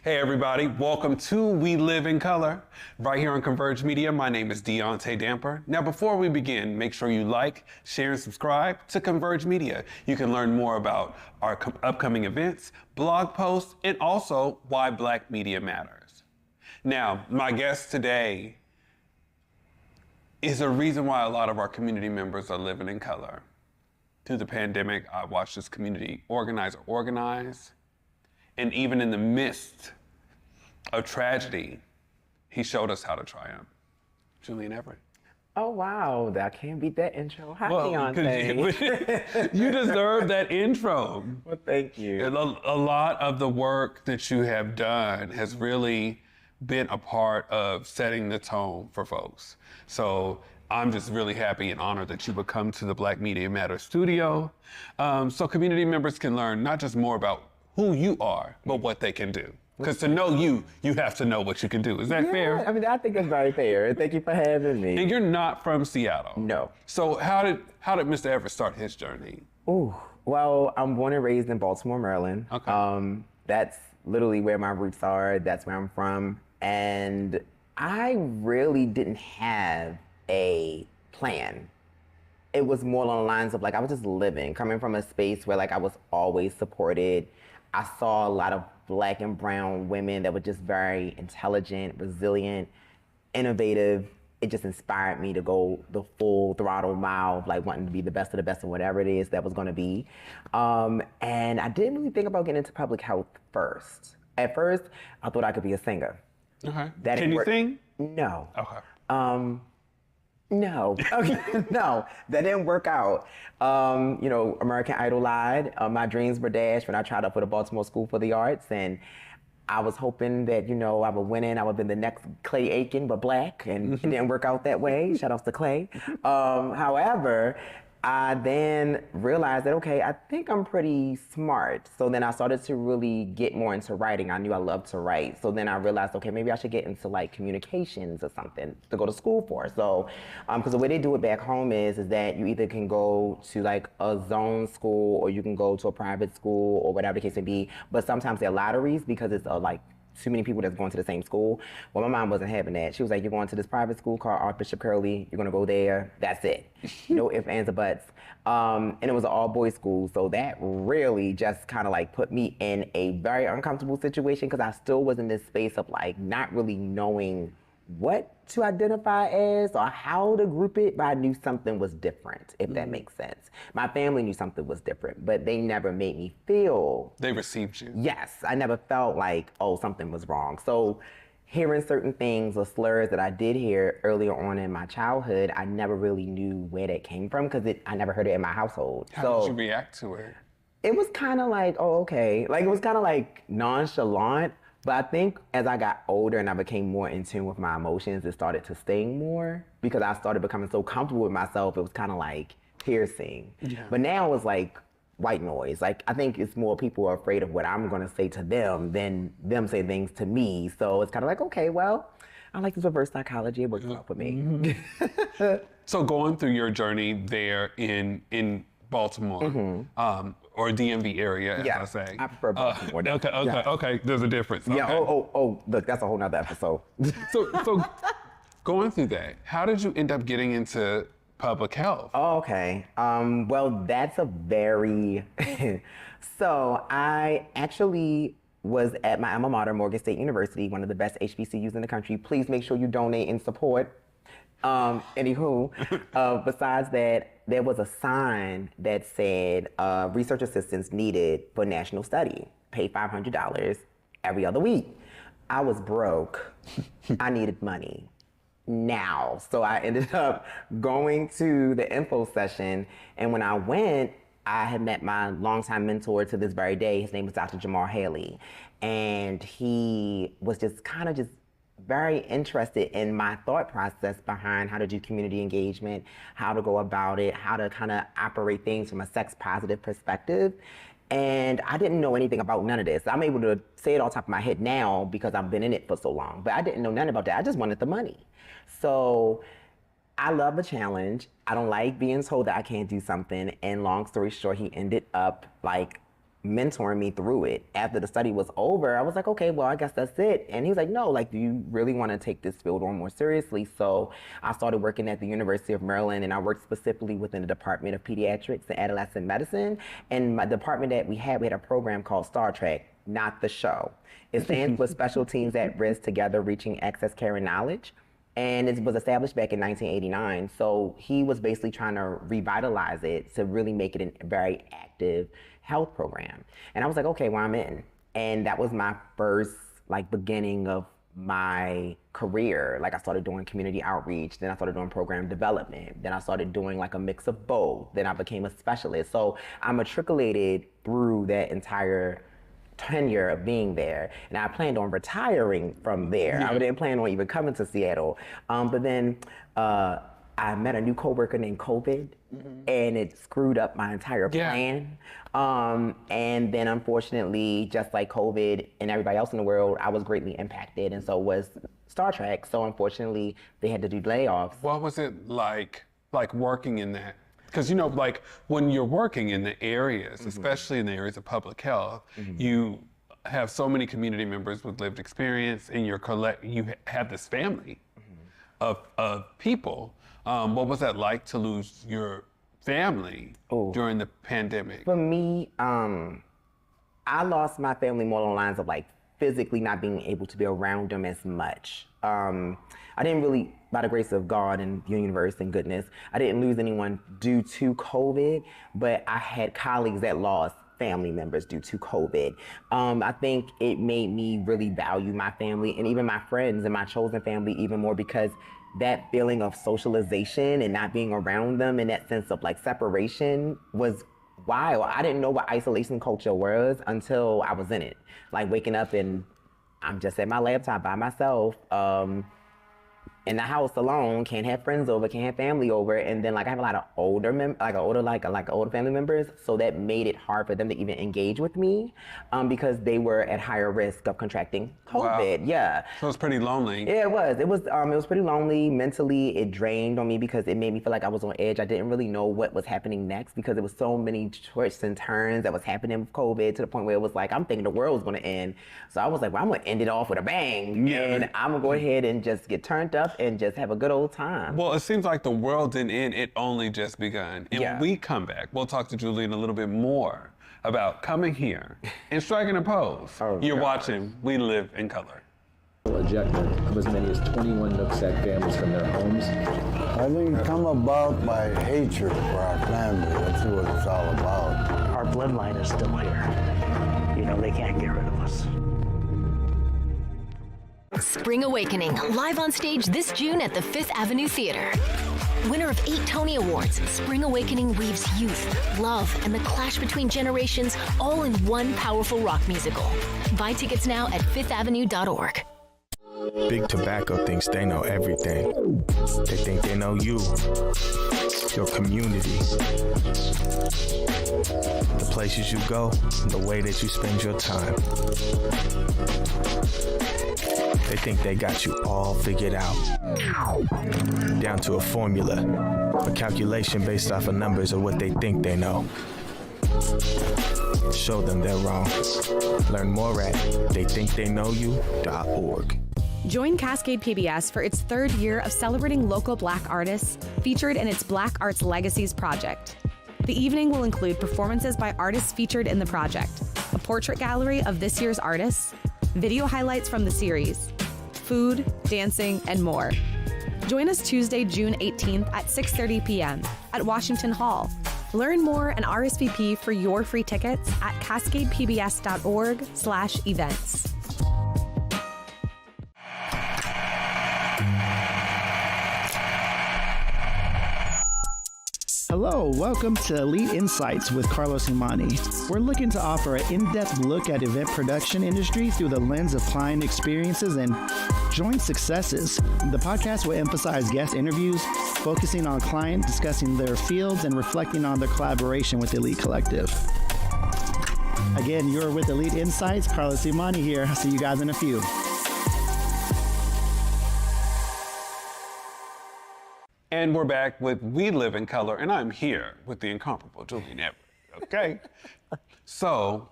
Hey everybody, welcome to We Live in Color, right here on Converge Media. My name is Deontay Damper. Now before we begin, make sure you like, share, and subscribe to Converge Media. You can learn more about our upcoming events, blog posts, and also why Black media matters. Now, my guest today is a reason why a lot of our community members are living in color. Through the pandemic, I watched this community organize, and even in the midst of tragedy, he showed us how to triumph. Julian Everett. Oh, wow. I can't beat that intro. Hi, Deontay. You deserve that intro. Well, thank you. A lot of the work that you have done has really been a part of setting the tone for folks. So I'm just really happy and honored that you would come to the Black Media Matters studio, so community members can learn not just more about who you are, but what they can do. Because to know you, you have to know what you can do. Is that fair? I mean, I think it's very fair. Thank you for having me. And you're not from Seattle. No. So how did Mr. Everett start his journey? Ooh, well, I'm born and raised in Baltimore, Maryland. Okay. That's literally where my roots are. That's where I'm from. And I really didn't have a plan. It was more along the lines of I was just living, coming from a space where I was always supported. I saw a lot of Black and brown women that were just very intelligent, resilient, innovative. It just inspired me to go the full throttle mile of wanting to be the best of the best in whatever it is that was going to be. And I didn't really think about getting into public health first. At first, I thought I could be a singer. Okay. Can you sing? No. Okay. No, okay, no, that didn't work out. American Idol lied. My dreams were dashed when I tried out for the Baltimore School for the Arts, and I was hoping that, I would win in. I would have been the next Clay Aiken, but Black, and it didn't work out that way. Shout outs to Clay. However, I then realized that, okay, I think I'm pretty smart. So then I started to really get more into writing. I knew I loved to write. So then I realized, okay, maybe I should get into communications or something to go to school for. So, because the way they do it back home is that you either can go to a zone school or you can go to a private school or whatever the case may be. But sometimes they're lotteries because it's too many people that's going to the same school. Well, my mom wasn't having that. She was like, you're going to this private school called Archbishop Curley. You're going to go there. That's it. No ifs, ands, or buts. And it was an all-boys school. So that really just kind of put me in a very uncomfortable situation because I still was in this space of not really knowing what to identify as or how to group it, but I knew something was different, if that makes sense. My family knew something was different, but they never made me feel... They received you. Yes, I never felt something was wrong. So hearing certain things or slurs that I did hear earlier on in my childhood, I never really knew where that came from because I never heard it in my household. How did you react to it? It was kind of oh, okay. It was kind of nonchalant. But I think as I got older and I became more in tune with my emotions, it started to sting more because I started becoming so comfortable with myself. It was kind of piercing. Yeah. But now it's white noise. I think it's more people are afraid of what I'm going to say to them than them say things to me. So it's kind of okay, well, I like this reverse psychology. It works out for me. So going through your journey there in Baltimore, or DMV area, as I say. I prefer Baltimore. Okay. There's a difference. Yeah. Okay. Look, that's a whole nother episode. So going through that, how did you end up getting into public health? Oh, okay. Well, that's a very... So I actually was at my alma mater, Morgan State University, one of the best HBCUs in the country. Please make sure you donate and support. Anywho, besides that, there was a sign that said research assistants needed for national study, pay $500 every other week. I was broke. I needed money now. So I ended up going to the info session, and when I went, I had met my longtime mentor to this very day. His name was Dr. Jamal Haley, and he was just very interested in my thought process behind how to do community engagement, how to go about it, how to kind of operate things from a sex positive perspective. And I didn't know anything about none of this. I'm able to say it off the top of my head now because I've been in it for so long, but I didn't know nothing about that. I just wanted the money. So I love a challenge. I don't like being told that I can't do something. And long story short, he ended up mentoring me through it. After the study was over, I was like, okay, well, I guess that's it. And he was like, no, like, do you really want to take this field on more seriously? So I started working at the University of Maryland, and I worked specifically within the Department of Pediatrics and Adolescent Medicine. And my department that we had a program called Star Trek, not the show. It stands for Special Teams at Risk Together Reaching Access, Care, and Knowledge. And it was established back in 1989. So he was basically trying to revitalize it to really make it a very active health program. And I was like, okay, well, I'm in. And that was my first beginning of my career. Like, I started doing community outreach, then I started doing program development, then I started doing a mix of both, then I became a specialist. So I matriculated through that entire tenure of being there, and I planned on retiring from there. I didn't plan on even coming to Seattle, but then I met a new coworker named COVID, and it screwed up my entire plan. And then unfortunately, just like COVID and everybody else in the world, I was greatly impacted, and so was Star Trek. So unfortunately, they had to do layoffs. What was it like working in that? Because, when you're working in the areas, especially in the areas of public health, you have so many community members with lived experience, and you have this family of people. What was that like to lose your family during the pandemic? For me, I lost my family more along the lines of physically not being able to be around them as much. I didn't really, by the grace of God and the universe and goodness, I didn't lose anyone due to COVID, but I had colleagues that lost family members due to COVID. I think it made me really value my family and even my friends and my chosen family even more, because that feeling of socialization and not being around them and that sense of separation was wild. I didn't know what isolation culture was until I was in it. Waking up and I'm just at my laptop by myself, in the house alone, can't have friends over, can't have family over, and then I have a lot of older older family members, so that made it hard for them to even engage with me, because they were at higher risk of contracting COVID. Wow. Yeah. So it's pretty lonely. Yeah, it was. It was pretty lonely. Mentally, it drained on me because it made me feel like I was on edge. I didn't really know what was happening next because there was so many twists and turns that was happening with COVID, to the point where it was I'm thinking the world was going to end. So I was like, well, I'm going to end it off with a bang, and I'm going to go ahead and just get turned up and just have a good old time. Well, it seems like the world didn't end, it only just begun. And when we come back, we'll talk to Julian a little bit more about coming here and striking a pose. You're watching We Live in Color. Ejectment of as many as 21 Nooksack families from their homes. I think it come about by hatred for our family. That's what it's all about. Our bloodline is still here. They can't get rid of us. Spring Awakening, live on stage this June at the Fifth Avenue Theater. Winner of 8 Tony Awards, Spring Awakening weaves youth, love, and the clash between generations all in one powerful rock musical. Buy tickets now at fifthavenue.org. Big Tobacco thinks they know everything. They think they know you, your community, the places you go, the way that you spend your time. They think they got you all figured out, down to a formula, a calculation based off of numbers of what they think they know. Show them they're wrong. Learn more at theythinktheyknowyou.org. Join Cascade PBS for its 3rd year of celebrating local Black artists featured in its Black Arts Legacies project. The evening will include performances by artists featured in the project, a portrait gallery of this year's artists, video highlights from the series, food, dancing, and more. Join us Tuesday, June 18th at 6:30 p.m. at Washington Hall. Learn more and RSVP for your free tickets at cascadepbs.org/events. Hello, welcome to Elite Insights with Carlos Imani. We're looking to offer an in-depth look at event production industry through the lens of client experiences and joint successes. The podcast will emphasize guest interviews, focusing on client discussing their fields and reflecting on their collaboration with Elite Collective. Again, you're with Elite Insights. Carlos Imani here. I'll see you guys in a few. And we're back with We Live in Color, and I'm here with the incomparable Julian Everett, okay? So,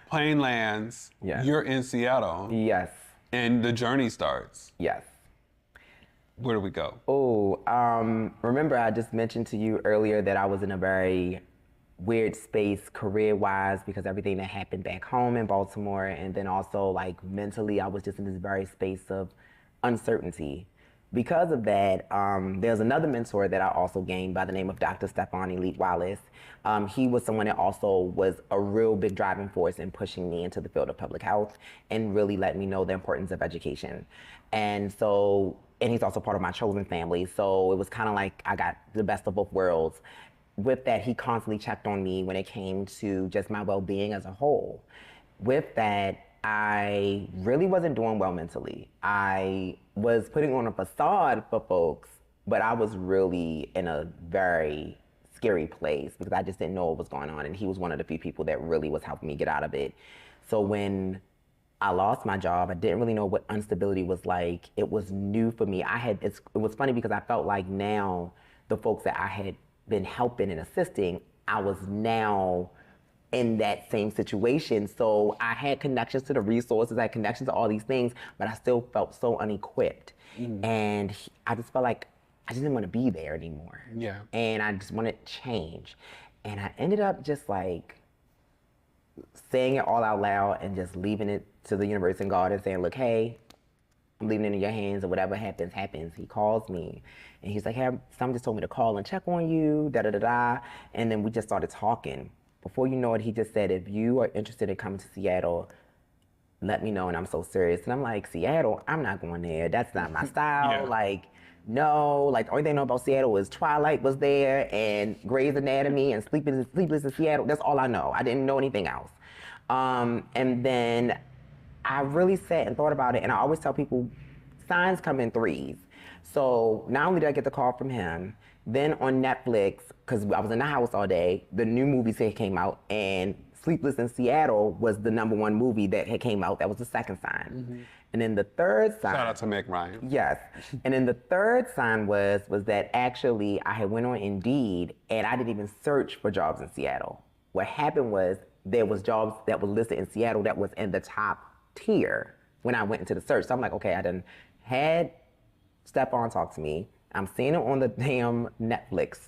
plane lands, Yes. you're in Seattle, Yes. and the journey starts. Yes. Where do we go? Oh, remember I just mentioned to you earlier that I was in a very weird space career-wise because everything that happened back home in Baltimore, and then also like mentally I was just in this very space of uncertainty. Because of that, there's another mentor that I also gained by the name of Dr. Stephaun Wallace. He was someone that also was a real big driving force in pushing me into the field of public health and really let me know the importance of education. And he's also part of my chosen family. So it was kind of like I got the best of both worlds. With that, he constantly checked on me when it came to just my well-being as a whole. With that, I really wasn't doing well mentally. I was putting on a facade for folks, but I was really in a very scary place because I just didn't know what was going on. And he was one of the few people that really was helping me get out of it. So when I lost my job, I didn't really know what instability was like. It was new for me. It was funny because I felt like now the folks that I had been helping and assisting, I was now in that same situation. So I had connections to the resources, I had connections to all these things, but I still felt so unequipped. And I just felt like I just didn't want to be there anymore. Yeah. And I just wanted change. And I ended up just like saying it all out loud and just leaving it to the universe and God and saying, look, hey, I'm leaving it in your hands, or whatever happens, happens. He calls me and he's like, hey, someone just told me to call and check on you, da-da-da-da. And then we just started talking. Before you know it, he just said, if you are interested in coming to Seattle, let me know. And I'm so serious. And I'm like, Seattle? I'm not going there. That's not my style. Yeah. Like, no. Like, the only thing I know about Seattle is Twilight was there and Grey's Anatomy and Sleepless in Seattle. That's all I know. I didn't know anything else. And then I really sat and thought about it. And I always tell people, signs come in threes. So not only did I get the call from him, then on Netflix, because I was in the house all day, the new movie came out, and Sleepless in Seattle was the #1 movie that had came out. That was the second sign. And then the third sign. Shout out to Meg Ryan. Yes. And then the third sign was that actually I had went on Indeed, and I didn't even search for jobs in Seattle. What happened was there was jobs that were listed in Seattle that was in the top tier when I went into the search. So I'm like, okay, I done had Stephaun talk to me. I'm seeing it on the damn Netflix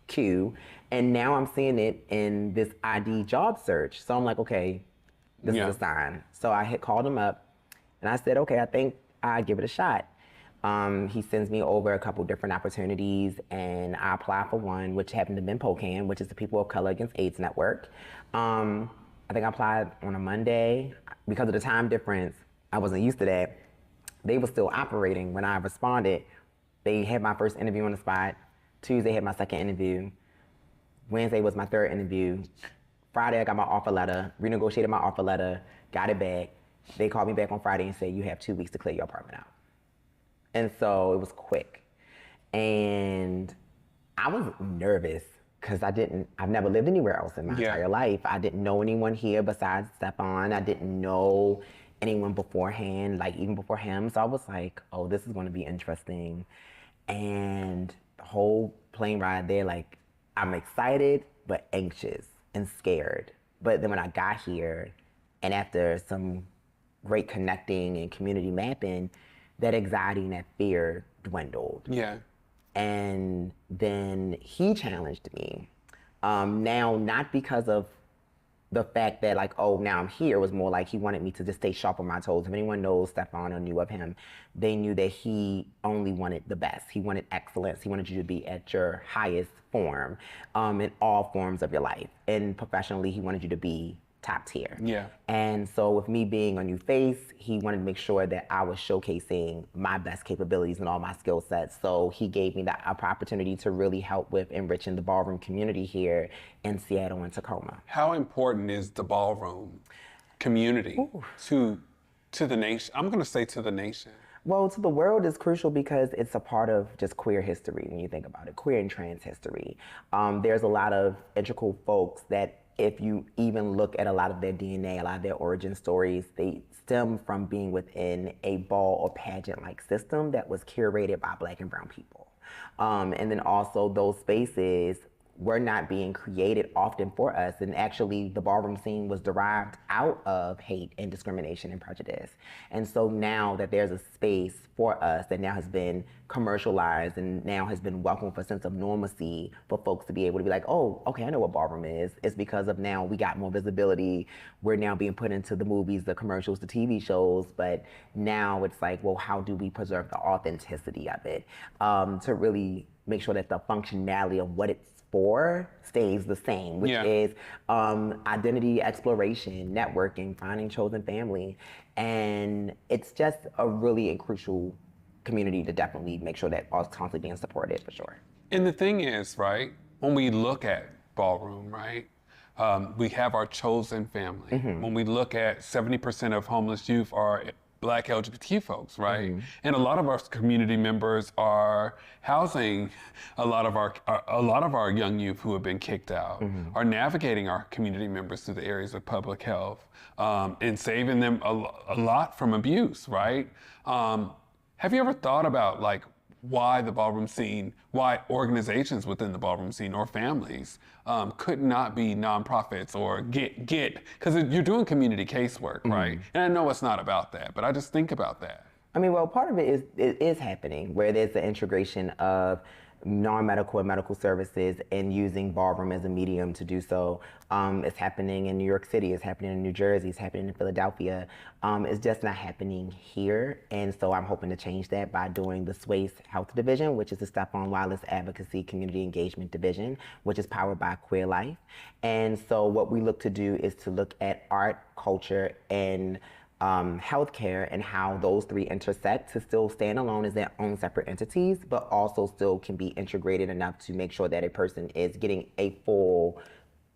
queue, and now I'm seeing it in this ID job search. So I'm like, okay, this is a sign. So I had called him up, and I said, okay, I think I'd give it a shot. He sends me over a couple different opportunities, and I apply for one, which happened to be POCAN, which is the People of Color Against AIDS Network. I think I applied on a Monday. Because of the time difference, I wasn't used to that. They were still operating when I responded. They had my first interview on the spot. Tuesday had my second interview. Wednesday was my third interview. Friday I got my offer letter, renegotiated my offer letter, got it back. They called me back on Friday and said, you have 2 weeks to clear your apartment out. And so it was quick. And I was nervous because I've never lived anywhere else in my entire life. I didn't know anyone here besides Stephaun. I didn't know anyone beforehand, like even before him. So I was like, oh, this is going to be interesting. And the whole plane ride there, like, I'm excited, but anxious and scared. But then when I got here, and after some great connecting and community mapping, that anxiety and that fear dwindled. Yeah. And then he challenged me. Now, not because of the fact that like, oh, now I'm here, was more like he wanted me to just stay sharp on my toes. If anyone knows Stephaun or knew of him, they knew that he only wanted the best. He wanted excellence. He wanted you to be at your highest form in all forms of your life. And professionally, he wanted you to be top tier. Yeah. And so with me being a new face, he wanted to make sure that I was showcasing my best capabilities and all my skill sets. So he gave me that opportunity to really help with enriching the ballroom community here in Seattle and Tacoma. How important is the ballroom community to the nation? I'm gonna say to the nation. Well, to the world is crucial because it's a part of just queer history when you think about it, queer and trans history. There's a lot of integral folks that if you even look at a lot of their DNA, a lot of their origin stories, they stem from being within a ball or pageant-like system that was curated by Black and brown people. And then also those spaces were not being created often for us. And actually, the ballroom scene was derived out of hate and discrimination and prejudice. And so now that there's a space for us that now has been commercialized and now has been welcomed for a sense of normalcy for folks to be able to be like, oh, okay, I know what ballroom is. It's because of now we got more visibility. We're now being put into the movies, the commercials, the TV shows. But now it's like, well, how do we preserve the authenticity of it to really make sure that the functionality of what it's for stays the same, which is identity exploration, networking, finding chosen family. And it's just a really crucial community to definitely make sure that all is constantly being supported, for sure. And the thing is, right, when we look at ballroom, right, we have our chosen family. When we look at 70% of homeless youth are Black LGBT folks, right? And a lot of our community members are housing a lot of our young youth who have been kicked out, are navigating our community members through the areas of public health and saving them a lot from abuse, right? Have you ever thought about like why the ballroom scene, why organizations within the ballroom scene or families could not be nonprofits or because you're doing community casework, right? And I know it's not about that, but I just think about that. I mean, well, part of it is happening where there's the integration of non-medical and medical services and using ballroom as a medium to do so. It's happening in New York City, it's happening in New Jersey, it's happening in Philadelphia. It's just not happening here. And so I'm hoping to change that by doing the Suway Health Division, which is the Stephaun Wallace Advocacy Community Engagement Division, which is powered by Queer Life. And so what we look to do is to look at art, culture, and healthcare and how those three intersect to still stand alone as their own separate entities, but also still can be integrated enough to make sure that a person is getting a full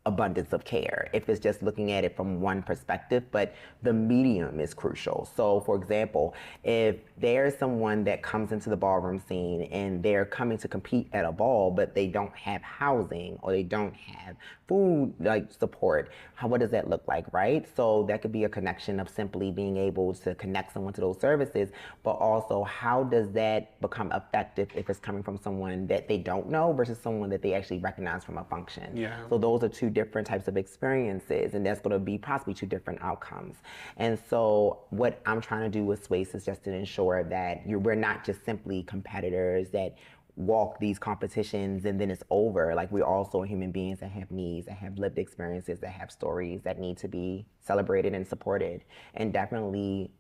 abundance of care if it's just looking at it from one perspective, but the medium is crucial. So for example, if there's someone that comes into the ballroom scene and they're coming to compete at a ball, but they don't have housing or they don't have food like support, what does that look like, right? So that could be a connection of simply being able to connect someone to those services, but also how does that become effective if it's coming from someone that they don't know versus someone that they actually recognize from a function. So those are two different types of experiences, and that's going to be possibly two different outcomes. And so what I'm trying to do with Space is just to ensure that we're not just simply competitors that walk these competitions and then it's over. Like, we're also human beings that have needs, that have lived experiences, that have stories that need to be celebrated and supported, and definitely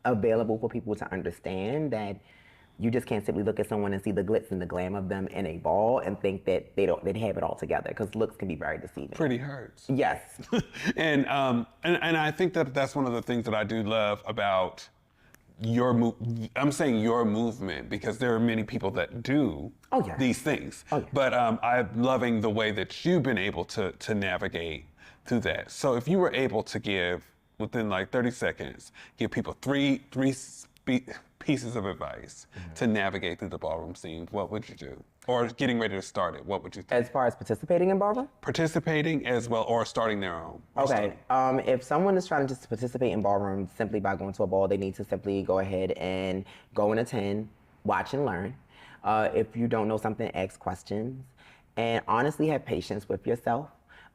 available for people to understand that you just can't simply look at someone and see the glitz and the glam of them in a ball and think that they have it all together, because looks can be very deceiving. Pretty hurts. Yes. and I think that that's one of the things that I do love about I'm saying your movement, because there are many people that do these things. But I'm loving the way that you've been able to navigate through that. So if you were able to give, within like 30 seconds, give people three pieces of advice to navigate through the ballroom scene, what would you do? Or getting ready to start it, what would you think? As far as participating in ballroom? Participating as well, or starting their own. Okay, if someone is trying to just participate in ballroom simply by going to a ball, they need to simply go ahead and go and attend, watch and learn. If you don't know something, ask questions, and honestly have patience with yourself.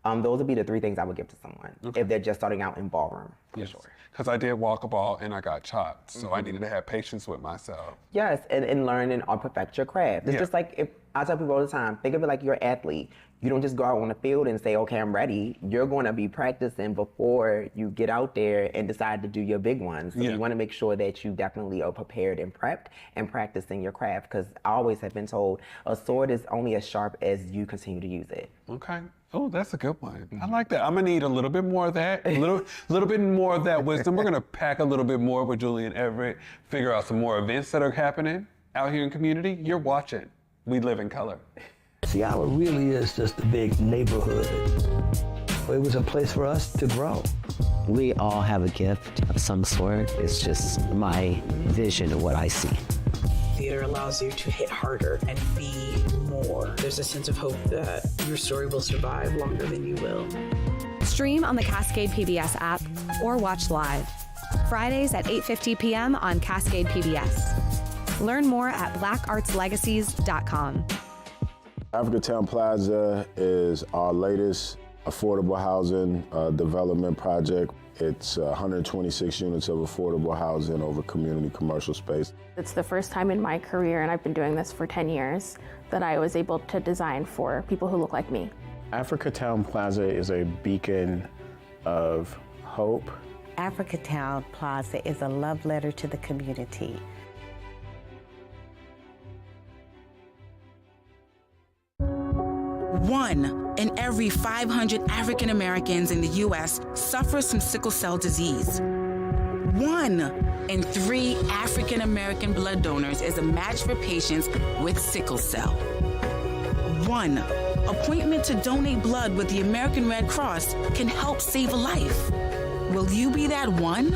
Those would be the three things I would give to someone if they're just starting out in ballroom, for sure. Because I did walk a ball and I got chopped, so I needed to have patience with myself. Yes, and learn and perfect your craft. It's just like, if I tell people all the time, think of it like you're an athlete. You don't just go out on the field and say, okay, I'm ready. You're going to be practicing before you get out there and decide to do your big ones. So you want to make sure that you definitely are prepared and prepped and practicing your craft, because I always have been told a sword is only as sharp as you continue to use it. Okay. Oh, that's a good one. I like that. I'm gonna need a little bit more of that, a little bit more of that wisdom. We're gonna pack a little bit more with Julian Everett, figure out some more events that are happening out here in community. You're watching. We live in color. Seattle really is just a big neighborhood. It was a place for us to grow. We all have a gift of some sort. It's just my vision of what I see. Theater allows you to hit harder and be more. There's a sense of hope that your story will survive longer than you will. Stream on the Cascade PBS app or watch live. Fridays at 8:50 p.m. on Cascade PBS. Learn more at blackartslegacies.com. Africatown Plaza is our latest affordable housing development project. It's 126 units of affordable housing over community commercial space. It's the first time in my career, and I've been doing this for 10 years, that I was able to design for people who look like me. Africatown Plaza is a beacon of hope. Africatown Plaza is a love letter to the community. One in every 500 African Americans in the U.S. suffers from sickle cell disease. 1 in 3 African American blood donors is a match for patients with sickle cell. 1 appointment to donate blood with the American Red Cross can help save a life. Will you be that one?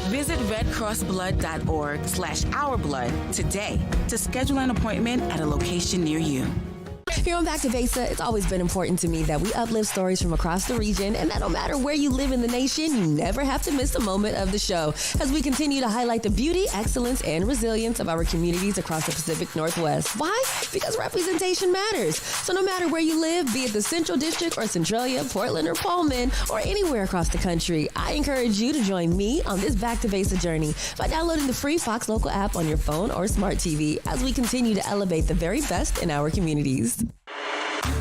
Visit redcrossblood.org/ourblood today to schedule an appointment at a location near you. Here on Back to Vesa, it's always been important to me that we uplift stories from across the region, and that no matter where you live in the nation, you never have to miss a moment of the show as we continue to highlight the beauty, excellence, and resilience of our communities across the Pacific Northwest. Why? Because representation matters. So no matter where you live, be it the Central District or Centralia, Portland or Pullman, or anywhere across the country, I encourage you to join me on this Back to Vesa journey by downloading the free Fox Local app on your phone or smart TV as we continue to elevate the very best in our communities.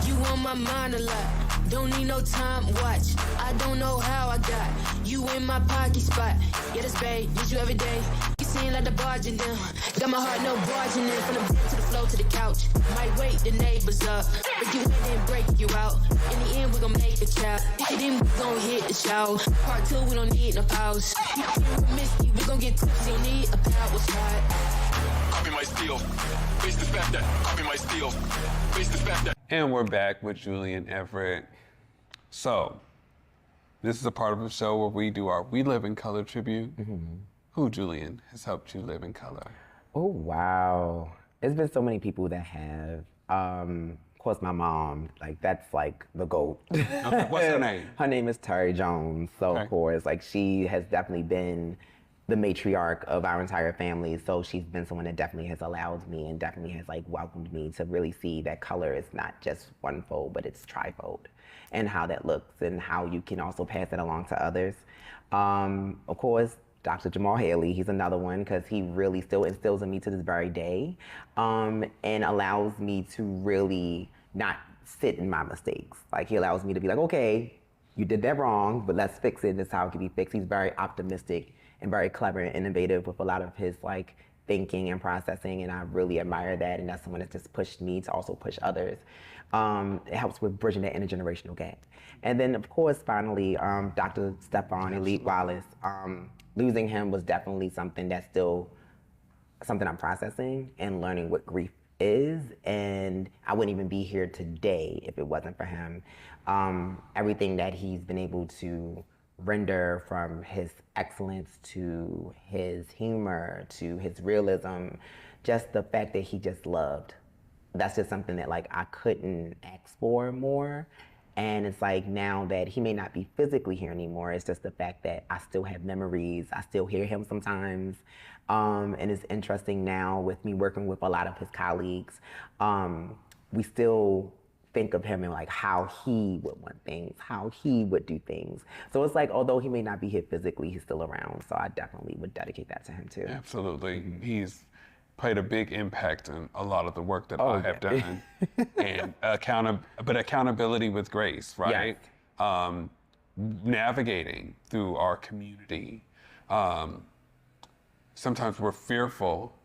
You on my mind a lot, don't need no time watch. I don't know how I got you in my pocket spot. Yeah, that's babe, need you every day. You seem like the barging down, got my heart no barging in. From the bed to the floor to the couch, might wake the neighbors up, but you in and break you out. In the end, we gon' make a child, then we gon' hit the show. Part 2, we don't need no pause. Misty, we gon' get tipsy, don't need a power spot. Copy my steel, face the fact that, copy my steel, face the fact that. And we're back with Julian Everett. So, this is a part of the show where we do our We Live in Color tribute. Who, Julian, has helped you live in color? Oh, wow. There's been so many people that have. Of course, my mom, like, that's like the GOAT. Okay, what's her name? Her name is Terry Jones. So, Okay. of course, like, she has definitely been the matriarch of our entire family. So she's been someone that definitely has allowed me and definitely has like welcomed me to really see that color is not just one fold, but it's trifold, and how that looks and how you can also pass it along to others. Of course, Dr. Jamal Haley, he's another one because he really still instills in me to this very day, and allows me to really not sit in my mistakes. Like, he allows me to be like, okay, you did that wrong, but let's fix it. This is how it can be fixed. He's very optimistic and very clever and innovative with a lot of his like thinking and processing, and I really admire that, and that's someone that just pushed me to also push others. It helps with bridging that intergenerational gap. And then of course, finally, Dr. Stephaun Wallace, losing him was definitely something that's still something I'm processing and learning what grief is, and I wouldn't even be here today if it wasn't for him. Everything that he's been able to render, from his excellence to his humor to his realism, just the fact that he just loved. That's just something that like I couldn't ask for more. And it's like, now that he may not be physically here anymore, it's just the fact that I still have memories. I still hear him sometimes. And it's interesting now with me working with a lot of his colleagues, we still think of him and like how he would want things, how he would do things. So it's like, although he may not be here physically, he's still around. So I definitely would dedicate that to him too. Absolutely. He's played a big impact in a lot of the work that I have done. And accountability with grace, right? Yes. Navigating through our community. Sometimes we're fearful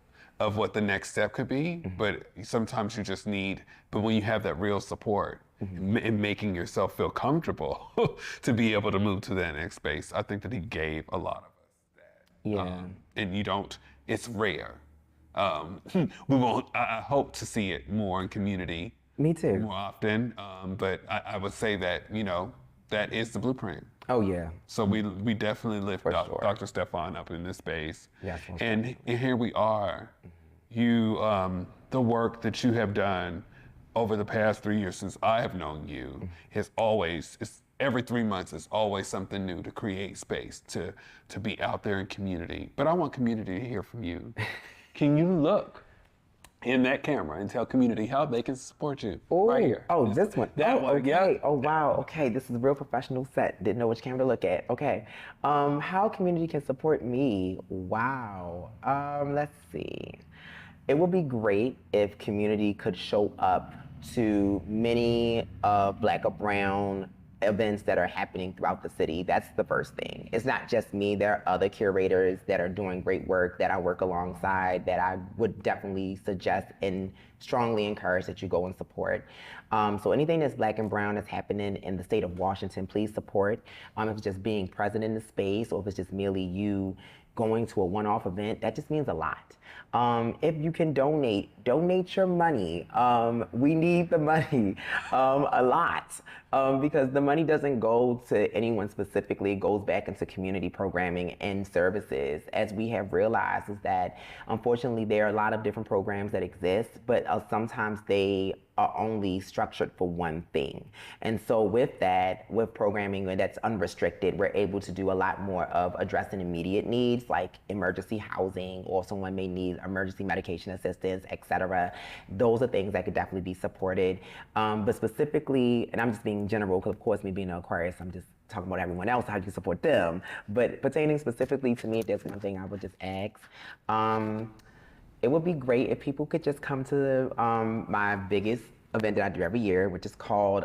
of what the next step could be, but sometimes you just need, but when you have that real support and making yourself feel comfortable to be able to move to that next space, I think that he gave a lot of us that. Yeah. And you don't, it's rare. I hope to see it more in community. Me too. More often, but I would say that, you know, that is the blueprint. Oh yeah. So we definitely lift Dr. Stephaun up in this space. Yes. And here we are. You, the work that you have done over the past 3 years since I have known you has always, every 3 months is always something new to create space, to be out there in community. But I want community to hear from you. Can you look in that camera and tell community how they can support you. Ooh. Right here. Oh, this one. That one, okay. yeah. Oh, wow. Okay, this is a real professional set. Didn't know which camera to look at. Okay. How community can support me? Wow. Let's see. It would be great if community could show up to many Black or Brown events that are happening throughout the city. That's the first thing. It's not just me. There are other curators that are doing great work that I work alongside that I would definitely suggest and strongly encourage that you go and support. So anything that's Black and Brown that's happening in the state of Washington, please support. If it's just being present in the space or if it's just merely you going to a one-off event, that just means a lot. If you can donate your money. We need the money a lot because the money doesn't go to anyone specifically. It goes back into community programming and services. As we have realized is that unfortunately there are a lot of different programs that exist, but sometimes they are only structured for one thing. And so with that, with programming that's unrestricted, we're able to do a lot more of addressing immediate needs like emergency housing, or someone may need emergency medication assistance, etc. Those are things that could definitely be supported. But specifically, and I'm just being general, because of course me being an Aquarius, I'm just talking about everyone else, how you can support them. But pertaining specifically to me, if there's one thing I would just ask, it would be great if people could just come to my biggest event that I do every year, which is called,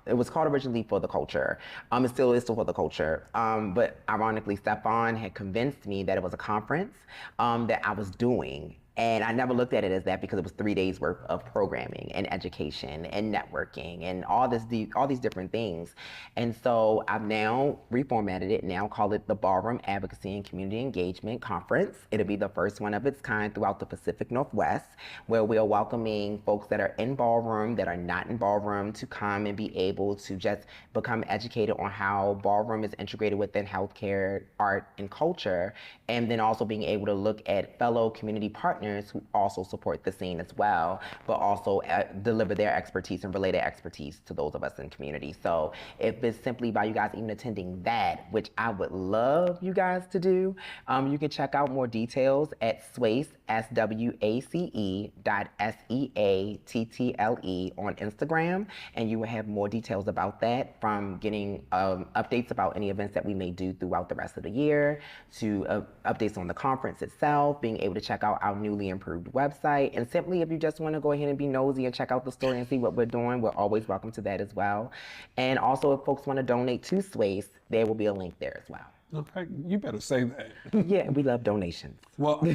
it was called originally For the Culture. It still is For the Culture. But ironically, Stephaun had convinced me that it was a conference that I was doing. And I never looked at it as that because it was 3 days worth of programming and education and networking and all these different things. And so I've now reformatted it, now call it the Ballroom Advocacy and Community Engagement Conference. It'll be the first one of its kind throughout the Pacific Northwest, where we are welcoming folks that are in ballroom, that are not in ballroom, to come and be able to just become educated on how ballroom is integrated within healthcare, art, and culture, and then also being able to look at fellow community partners who also support the scene as well, but also deliver their expertise and relay their expertise to those of us in community. So if it's simply by you guys even attending that, which I would love you guys to do, you can check out more details at Swace, SWACE.SEATTLE on Instagram, and you will have more details about that, from getting updates about any events that we may do throughout the rest of the year, to updates on the conference itself, being able to check out our newly improved website, and simply if you just want to go ahead and be nosy and check out the story and see what we're doing, we're always welcome to that as well. And also if folks want to donate to Swace, there will be a link there as well. Okay, you better say that. Yeah, we love donations. Well,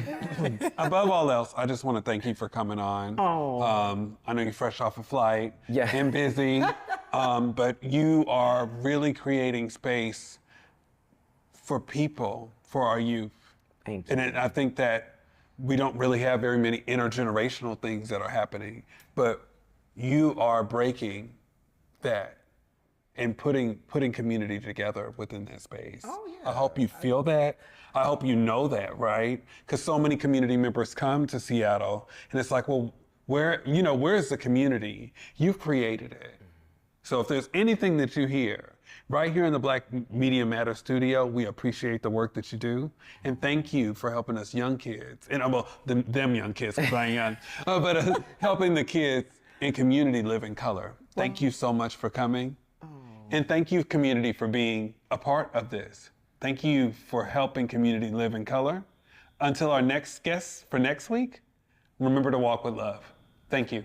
above all else, I just want to thank you for coming on. Oh. I know you're fresh off a flight and busy, but you are really creating space for people, for our youth. Thank you. And I think that we don't really have very many intergenerational things that are happening, but you are breaking that and putting community together within that space. Oh, yeah. I hope you feel that. I hope you know that, right? Because so many community members come to Seattle and it's like, well, where's the community? You've created it. So if there's anything that you hear, right here in the Black Media Matter studio, we appreciate the work that you do. And thank you for helping us young kids, and them young kids, because I ain't young, but helping the kids in community live in color. Thank you so much for coming. And thank you, community, for being a part of this. Thank you for helping community live in color. Until our next guest for next week, remember to walk with love. Thank you.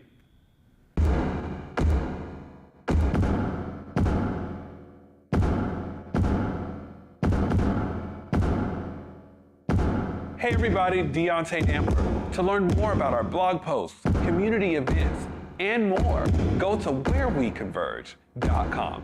Hey everybody, Deontay Damper. To learn more about our blog posts, community events, and more, go to whereweconverge.com.